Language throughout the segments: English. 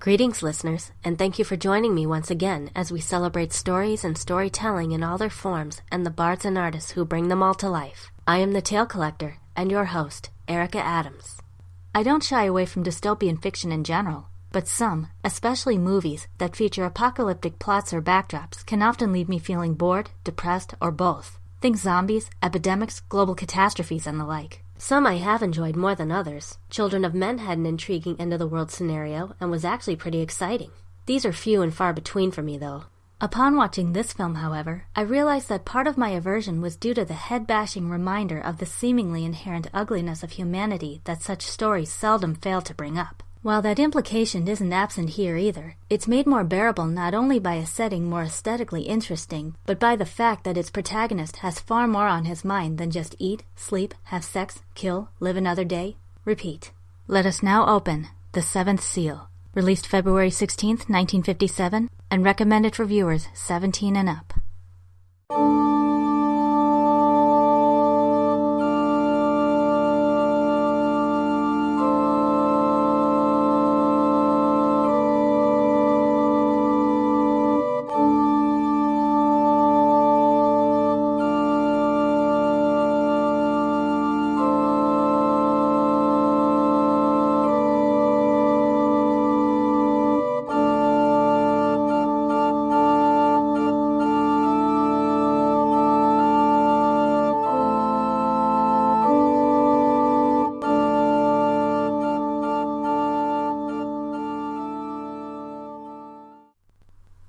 Greetings, listeners, and thank you for joining me once again as we celebrate stories and storytelling in all their forms and the bards and artists who bring them all to life. I am the Tale Collector and your host, Erica Adams. I don't shy away from dystopian fiction in general, but some, especially movies that feature apocalyptic plots or backdrops, can often leave me feeling bored, depressed, or both. Think zombies, epidemics, global catastrophes, and the like. Some I have enjoyed more than others. Children of Men had an intriguing end-of-the-world scenario and was actually pretty exciting. These are few and far between for me, though. Upon watching this film, however, I realized that part of my aversion was due to the head-bashing reminder of the seemingly inherent ugliness of humanity that such stories seldom fail to bring up. While that implication isn't absent here either, it's made more bearable not only by a setting more aesthetically interesting, but by the fact that its protagonist has far more on his mind than just eat, sleep, have sex, kill, live another day, repeat. Let us now open The Seventh Seal, released February 16th, 1957, and recommended for viewers 17 and up.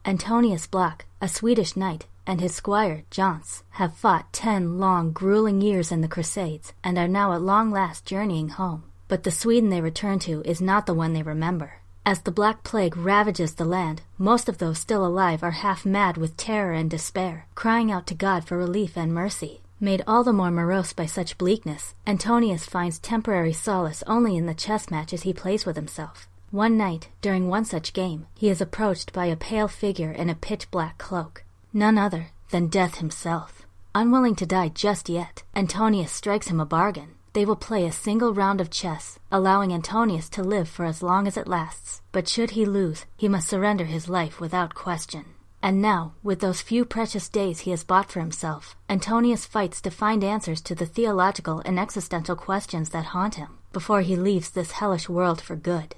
Antonius Block, a Swedish knight, and his squire, Jons, have fought 10 long, grueling years in the Crusades and are now at long last journeying home. But the Sweden they return to is not the one they remember. As the Black Plague ravages the land, most of those still alive are half mad with terror and despair, crying out to God for relief and mercy. Made all the more morose by such bleakness, Antonius finds temporary solace only in the chess matches he plays with himself. One night, during one such game, he is approached by a pale figure in a pitch-black cloak, none other than Death himself. Unwilling to die just yet, Antonius strikes him a bargain. They will play a single round of chess, allowing Antonius to live for as long as it lasts, but should he lose, he must surrender his life without question. And now, with those few precious days he has bought for himself, Antonius fights to find answers to the theological and existential questions that haunt him, before he leaves this hellish world for good.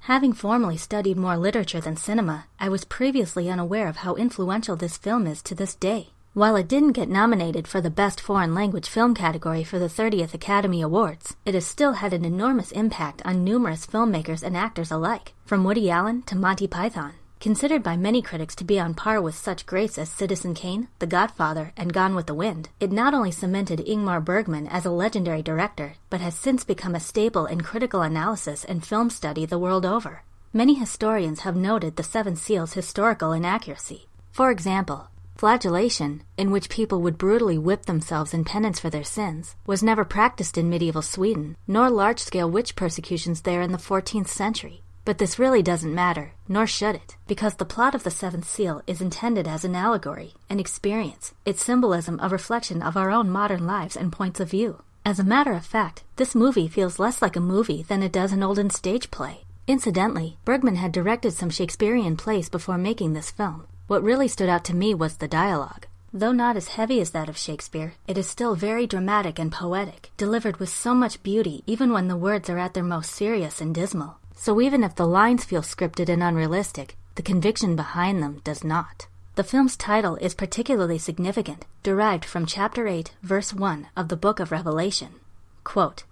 Having formerly studied more literature than cinema, I was previously unaware of how influential this film is to this day. While it didn't get nominated for the Best Foreign Language Film category for the 30th Academy Awards, it has still had an enormous impact on numerous filmmakers and actors alike, from Woody Allen to Monty Python. Considered by many critics to be on par with such greats as Citizen Kane, The Godfather, and Gone with the Wind, it not only cemented Ingmar Bergman as a legendary director, but has since become a staple in critical analysis and film study the world over. Many historians have noted the Seven Seals' historical inaccuracy. For example, flagellation, in which people would brutally whip themselves in penance for their sins, was never practiced in medieval Sweden, nor large-scale witch persecutions there in the 14th century. But this really doesn't matter, nor should it, because the plot of The Seventh Seal is intended as an allegory, an experience, its symbolism a reflection of our own modern lives and points of view. As a matter of fact, this movie feels less like a movie than it does an olden stage play. Incidentally, Bergman had directed some Shakespearean plays before making this film. What really stood out to me was the dialogue. Though not as heavy as that of Shakespeare, it is still very dramatic and poetic, delivered with so much beauty even when the words are at their most serious and dismal. So even if the lines feel scripted and unrealistic, the conviction behind them does not. The film's title is particularly significant, derived from chapter 8, verse 1 of the book of Revelation. Quote,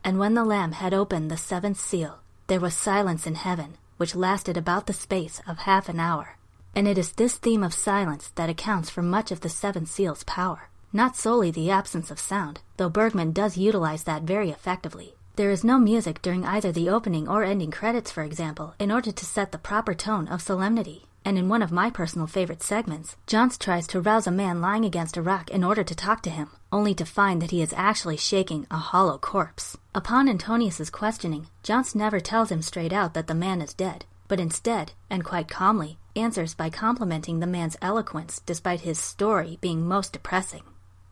"And when the Lamb had opened the seventh seal, there was silence in heaven, which lasted about the space of half an hour." And it is this theme of silence that accounts for much of the Seven Seals' power. Not solely the absence of sound, though Bergman does utilize that very effectively. There is no music during either the opening or ending credits, for example, in order to set the proper tone of solemnity. And in one of my personal favorite segments, Jons tries to rouse a man lying against a rock in order to talk to him, only to find that he is actually shaking a hollow corpse. Upon Antonius's questioning, Jons never tells him straight out that the man is dead, but instead, and quite calmly, answers by complimenting the man's eloquence despite his story being most depressing.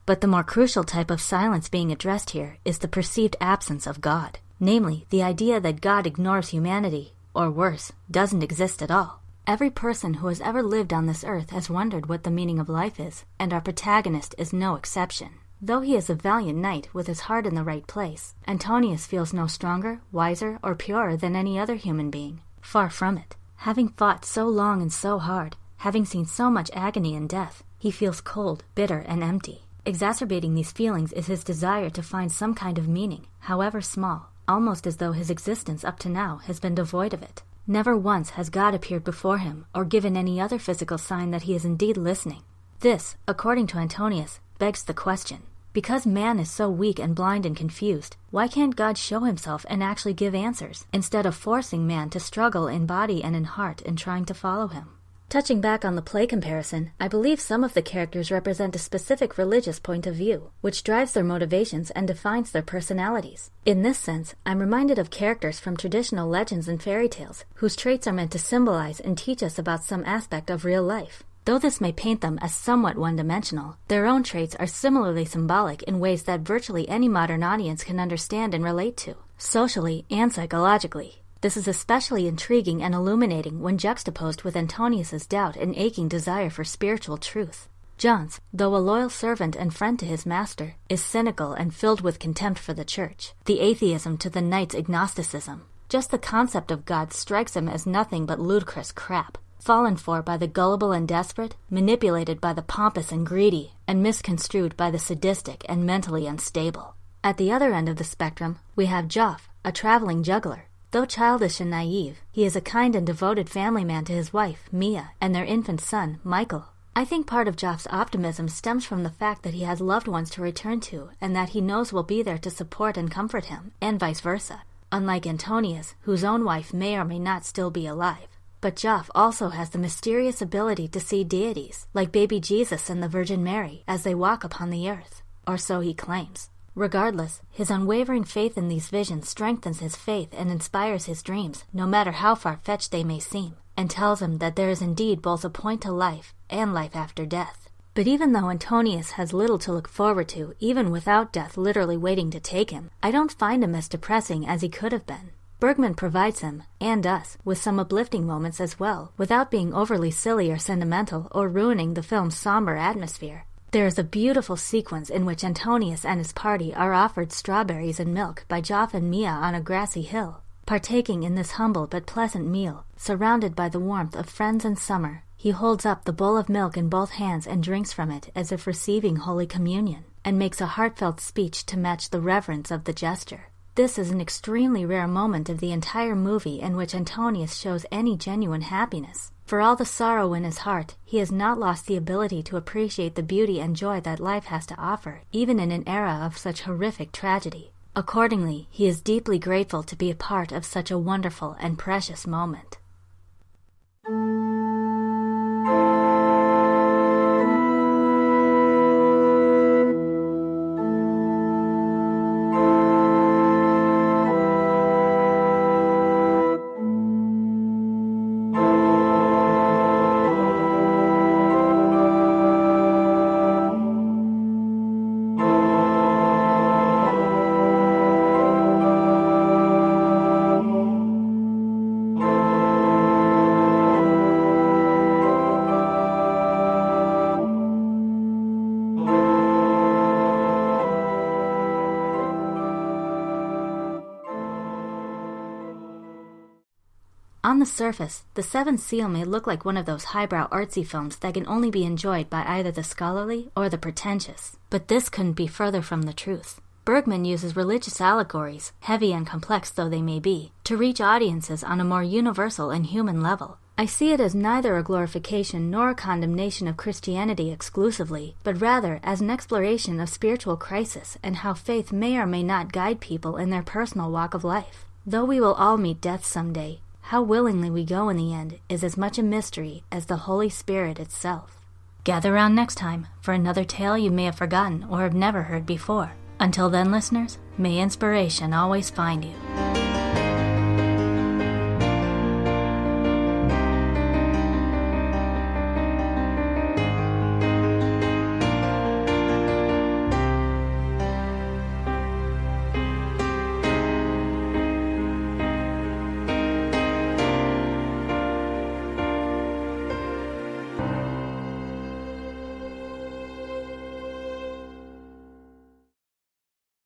But the more crucial type of silence being addressed here is the perceived absence of God, namely, the idea that God ignores humanity, or worse, doesn't exist at all. Every person who has ever lived on this earth has wondered what the meaning of life is, and our protagonist is no exception. Though he is a valiant knight with his heart in the right place, Antonius feels no stronger, wiser, or purer than any other human being. Far from it. Having fought so long and so hard, having seen so much agony and death, he feels cold, bitter, and empty. Exacerbating these feelings is his desire to find some kind of meaning, however small, almost as though his existence up to now has been devoid of it. Never once has God appeared before him or given any other physical sign that he is indeed listening. This, according to Antonius, begs the question. Because man is so weak and blind and confused, why can't God show himself and actually give answers, instead of forcing man to struggle in body and in heart in trying to follow him? Touching back on the play comparison, I believe some of the characters represent a specific religious point of view, which drives their motivations and defines their personalities. In this sense, I'm reminded of characters from traditional legends and fairy tales, whose traits are meant to symbolize and teach us about some aspect of real life. Though this may paint them as somewhat one-dimensional, their own traits are similarly symbolic in ways that virtually any modern audience can understand and relate to, socially and psychologically. This is especially intriguing and illuminating when juxtaposed with Antonius's doubt and aching desire for spiritual truth. Jans, though a loyal servant and friend to his master, is cynical and filled with contempt for the church, the atheism to the knight's agnosticism. Just the concept of God strikes him as nothing but ludicrous crap. Fallen for by the gullible and desperate, manipulated by the pompous and greedy, and misconstrued by the sadistic and mentally unstable. At the other end of the spectrum, we have Joff, a traveling juggler. Though childish and naive, he is a kind and devoted family man to his wife, Mia, and their infant son, Michael. I think part of Joff's optimism stems from the fact that he has loved ones to return to, and that he knows will be there to support and comfort him, and vice versa. Unlike Antonius, whose own wife may or may not still be alive. But Joff also has the mysterious ability to see deities, like baby Jesus and the Virgin Mary, as they walk upon the earth. Or so he claims. Regardless, his unwavering faith in these visions strengthens his faith and inspires his dreams, no matter how far-fetched they may seem, and tells him that there is indeed both a point to life and life after death. But even though Antonius has little to look forward to, even without death literally waiting to take him, I don't find him as depressing as he could have been. Bergman provides him, and us, with some uplifting moments as well, without being overly silly or sentimental or ruining the film's somber atmosphere. There is a beautiful sequence in which Antonius and his party are offered strawberries and milk by Joff and Mia on a grassy hill. Partaking in this humble but pleasant meal, surrounded by the warmth of friends and summer, he holds up the bowl of milk in both hands and drinks from it as if receiving Holy Communion, and makes a heartfelt speech to match the reverence of the gesture. This is an extremely rare moment of the entire movie in which Antonius shows any genuine happiness. For all the sorrow in his heart, he has not lost the ability to appreciate the beauty and joy that life has to offer, even in an era of such horrific tragedy. Accordingly, he is deeply grateful to be a part of such a wonderful and precious moment. On the surface, The Seventh Seal may look like one of those highbrow artsy films that can only be enjoyed by either the scholarly or the pretentious. But this couldn't be further from the truth. Bergman uses religious allegories, heavy and complex though they may be, to reach audiences on a more universal and human level. I see it as neither a glorification nor a condemnation of Christianity exclusively, but rather as an exploration of spiritual crisis and how faith may or may not guide people in their personal walk of life. Though we will all meet death someday, how willingly we go in the end is as much a mystery as the Holy Spirit itself. Gather round next time for another tale you may have forgotten or have never heard before. Until then, listeners, may inspiration always find you.